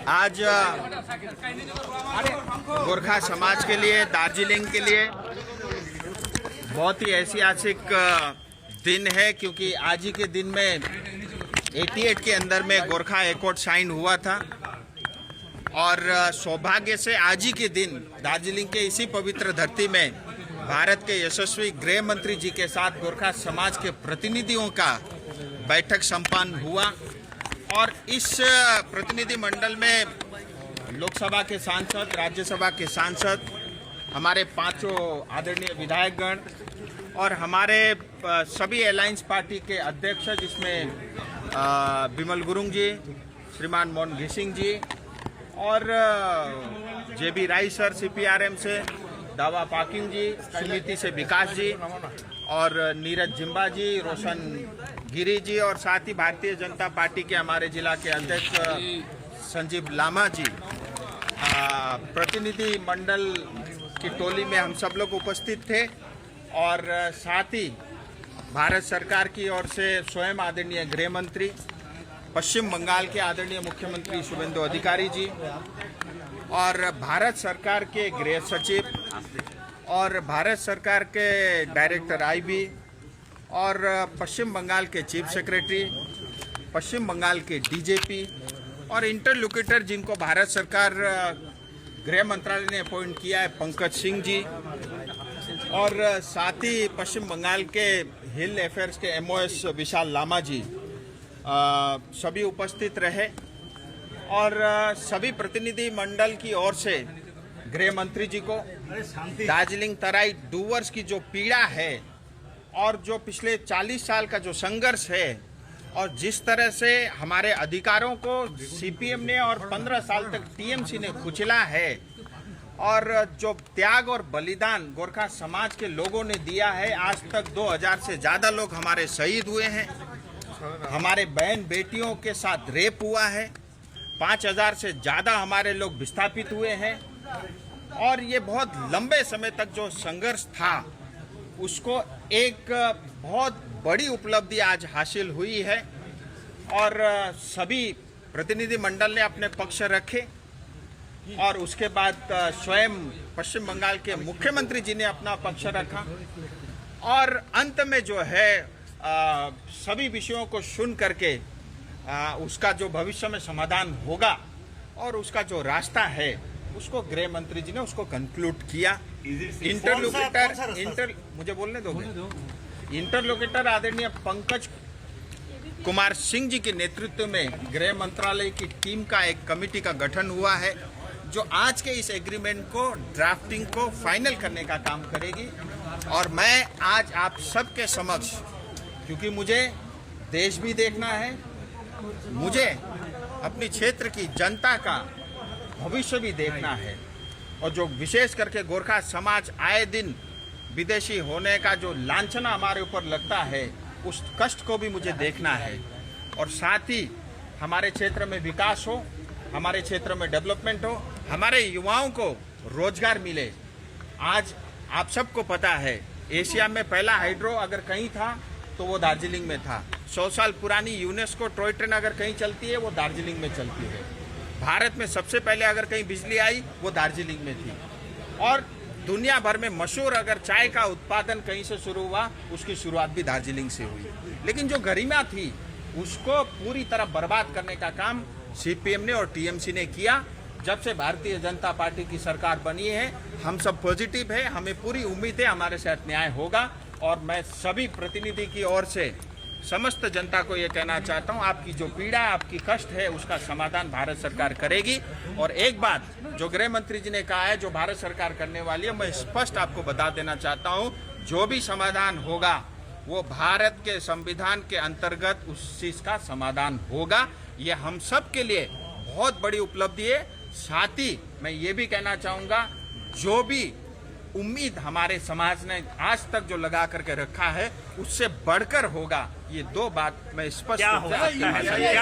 आज गोरखा समाज के लिए, दार्जिलिंग के लिए बहुत ही ऐतिहासिक दिन है, क्योंकि आज ही के दिन में 88 के अंदर में गोरखा एकॉर्ड साइन हुआ था। और सौभाग्य से आज ही के दिन दार्जिलिंग के इसी पवित्र धरती में भारत के यशस्वी गृह मंत्री जी के साथ गोरखा समाज के प्रतिनिधियों का बैठक संपन्न हुआ। और इस प्रतिनिधि मंडल में लोकसभा के सांसद, राज्यसभा के सांसद, हमारे 5 आदरणीय विधायकगण और हमारे सभी अलायंस पार्टी के अध्यक्ष, जिसमें बिमल गुरुंग जी, श्रीमान मोहन घिसिंग जी और जेबी राय सर सीपीआरएम से, दावा पाकिंग जी, समिति से विकास जी और नीरज जिम्बा जी, रोशन गिरी जी और साथ ही भारतीय जनता पार्टी के हमारे जिला के अध्यक्ष संजीव लामा जी, प्रतिनिधि मंडल की टोली में हम सब लोग उपस्थित थे। और साथ ही भारत सरकार की ओर से स्वयं आदरणीय गृह मंत्री, पश्चिम बंगाल के आदरणीय मुख्यमंत्री शुभेंदु अधिकारी जी और भारत सरकार के गृह सचिव और भारत सरकार के डायरेक्टर आईबी और पश्चिम बंगाल के चीफ सेक्रेटरी, पश्चिम बंगाल के डीजीपी और इंटरलोक्यूटर जिनको भारत सरकार गृह मंत्रालय ने अपॉइंट किया है, पंकज सिंह जी, और साथ ही पश्चिम बंगाल के हिल अफेयर्स के एमओएस विशाल लामा जी सभी उपस्थित रहे। और सभी प्रतिनिधि मंडल की ओर से गृह मंत्री जी को दार्जिलिंग तराई डूवर्स की जो पीड़ा है और जो पिछले 40 साल का जो संघर्ष है और जिस तरह से हमारे अधिकारों को सीपीएम ने और 15 साल तक टीएमसी ने कुचला है और जो त्याग और बलिदान गोरखा समाज के लोगों ने दिया है, आज तक 2000 से ज़्यादा लोग हमारे शहीद हुए हैं, हमारे बहन बेटियों के साथ रेप हुआ है, 5000 से ज़्यादा हमारे लोग विस्थापित हुए हैं। और ये बहुत लंबे समय तक जो संघर्ष था उसको एक बहुत बड़ी उपलब्धि आज हासिल हुई है। और सभी प्रतिनिधि मंडल ने अपने पक्ष रखे और उसके बाद स्वयं पश्चिम बंगाल के मुख्यमंत्री जी ने अपना पक्ष रखा और अंत में जो है सभी विषयों को सुन करके उसका जो भविष्य में समाधान होगा और उसका जो रास्ता है उसको गृह मंत्री जी ने उसको कंक्लूड किया। मुझे बोलने दोगे? इंटरलोक्यूटर आदरणीय पंकज कुमार सिंह जी के नेतृत्व में गृह मंत्रालय की टीम का एक कमेटी का गठन हुआ है, जो आज के इस एग्रीमेंट को ड्राफ्टिंग को फाइनल करने का काम करेगी। और मैं आज आप सबके समक्ष, क्योंकि मुझे देश भी देखना है, मुझे अपनी क्षेत्र की जनता का भविष्य भी देखना है, और जो विशेष करके गोरखा समाज आए दिन विदेशी होने का जो लांछना हमारे ऊपर लगता है, उस कष्ट को भी मुझे देखना है। और साथ ही हमारे क्षेत्र में विकास हो, हमारे क्षेत्र में डेवलपमेंट हो, हमारे युवाओं को रोजगार मिले। आज आप सबको पता है, एशिया में पहला हाइड्रो अगर कहीं था तो वो दार्जिलिंग में था। 100 साल पुरानी यूनेस्को टॉय ट्रेन अगर कहीं चलती है वो दार्जिलिंग में चलती है। भारत में सबसे पहले अगर कहीं बिजली आई वो दार्जिलिंग में थी। और दुनिया भर में मशहूर अगर चाय का उत्पादन कहीं से शुरू हुआ, उसकी शुरुआत भी दार्जिलिंग से हुई। लेकिन जो गरिमा थी उसको पूरी तरह बर्बाद करने का काम सीपीएम ने और टीएमसी ने किया। जब से भारतीय जनता पार्टी की सरकार बनी है, हम सब पॉजिटिव है, हमें पूरी उम्मीद है हमारे साथ न्याय होगा। और मैं सभी प्रतिनिधि की ओर से समस्त जनता को ये कहना चाहता हूँ, आपकी जो पीड़ा, आपकी कष्ट है, उसका समाधान भारत सरकार करेगी। और एक बात जो गृह मंत्री जी ने कहा है, जो भारत सरकार करने वाली है, मैं स्पष्ट आपको बता देना चाहता हूँ, जो भी समाधान होगा वो भारत के संविधान के अंतर्गत उस चीज का समाधान होगा। ये हम सब के लिए बहुत बड़ी उपलब्धि है। साथ ही मैं ये भी कहना चाहूँगा, जो भी उम्मीद हमारे समाज ने आज तक जो लगा करके रखा है उससे बढ़कर होगा। ये 2 बात मैं स्पष्ट रूप से